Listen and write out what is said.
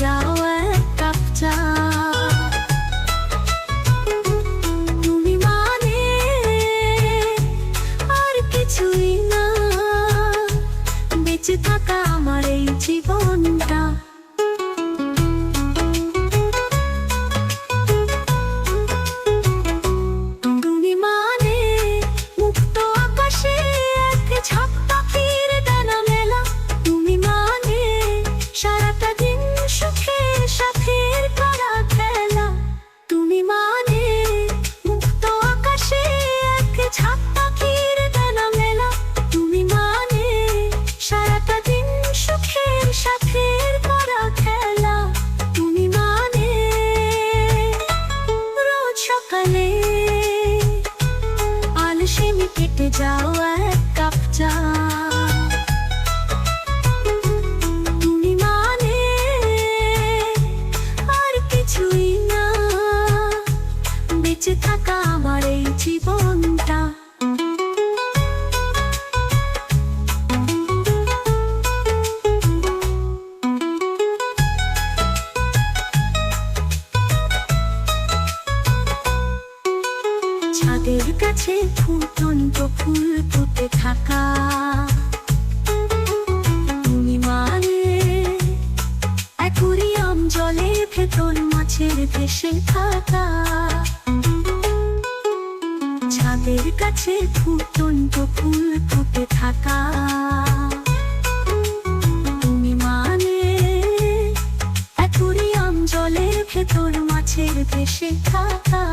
যাও এক কাপ চা। তুমি মানে আর কিছুই না, বেঁচে থাকা আমার এই জীবনটা। তুমি মানে মুক্ত আকাশে এক ঝাঁক পাখির ডানা মেলা। তুমি মানে সারাটা দিন সুখের সাথের করা খেলা। তুমি মানে মুক্ত আকাশে এক ঝাঁক পাখির ডানা মেলা। তুমি মানে সারাটা দিন সুখের সাথের করা খেলা। তুমি মানে রোজ সকালে আলসেমি কেটে যাও এক কাপ চা। তুমি মানে আর কিছুই না, বেঁচে থাকা আমার এই জীবনটা। ছাদের কাছে ফুটন্ত ফুল ফুটে থাকা। তুমি মানে অ্যাকুরিয়াম জলের ভেতর মাছের ভেসে থাকা। ছাদের কাছে ফুটন্ত ফুল ফুটে থাকা। তুমি মানে অ্যাকুরিয়াম জলের ভেতর মাছের ভেসে থাকা।